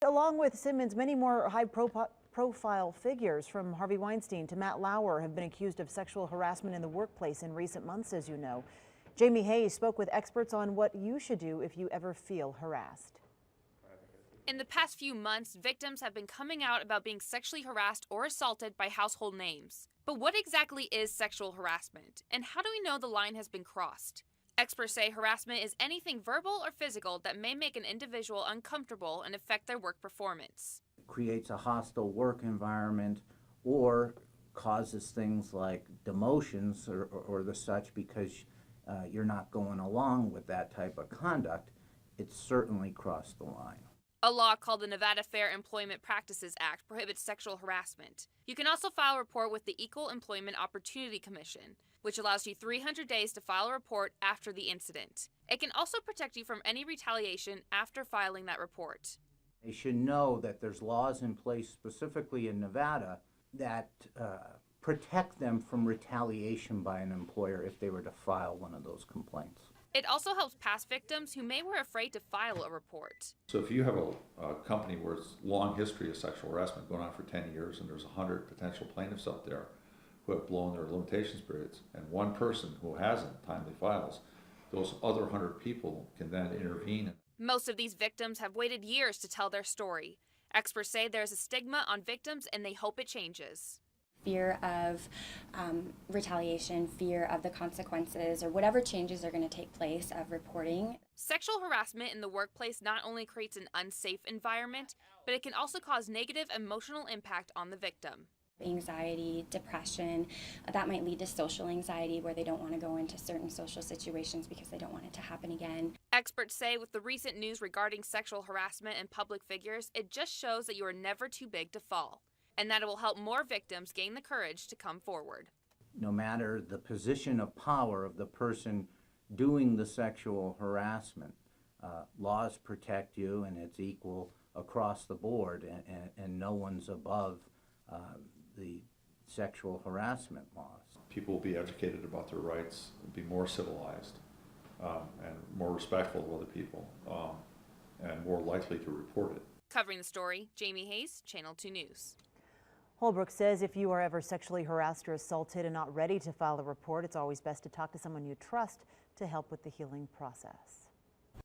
Along with Simmons, many more high-profile figures from Harvey Weinstein to Matt Lauer have been accused of sexual harassment in the workplace in recent months, as you know. Jamie Hayes spoke with experts on what you should do if you ever feel harassed. In the past few months, victims have been coming out about being sexually harassed or assaulted by household names. But what exactly is sexual harassment, and how do we know the line has been crossed? Experts say harassment is anything verbal or physical that may make an individual uncomfortable and affect their work performance. It creates a hostile work environment or causes things like demotions or the such because you're not going along with that type of conduct. It's certainly crossed the line. A law called the Nevada Fair Employment Practices Act prohibits sexual harassment. You can also file a report with the Equal Employment Opportunity Commission, which allows you 300 days to file a report after the incident. It can also protect you from any retaliation after filing that report. They should know that there's laws in place specifically in Nevada that protect them from retaliation by an employer if they were to file one of those complaints. It also helps past victims who were afraid to file a report. So if you have a company where it's long history of sexual harassment going on for 10 years and there's 100 potential plaintiffs out there who have blown their limitations periods, and one person who hasn't timely files, those other 100 people can then intervene. Most of these victims have waited years to tell their story. Experts say there's a stigma on victims and they hope it changes. Fear of retaliation, fear of the consequences, or whatever changes are going to take place of reporting. Sexual harassment in the workplace not only creates an unsafe environment, but it can also cause negative emotional impact on the victim. Anxiety, depression, that might lead to social anxiety where they don't want to go into certain social situations because they don't want it to happen again. Experts say with the recent news regarding sexual harassment in public figures, it just shows that you are never too big to fall, and that it will help more victims gain the courage to come forward. No matter the position of power of the person doing the sexual harassment, laws protect you, and it's equal across the board, and no one's above the sexual harassment laws. People will be educated about their rights, be more civilized, and more respectful of other people, and more likely to report it. Covering the story, Jamie Hayes, Channel 2 News. Holbrook says if you are ever sexually harassed or assaulted and not ready to file a report, it's always best to talk to someone you trust to help with the healing process.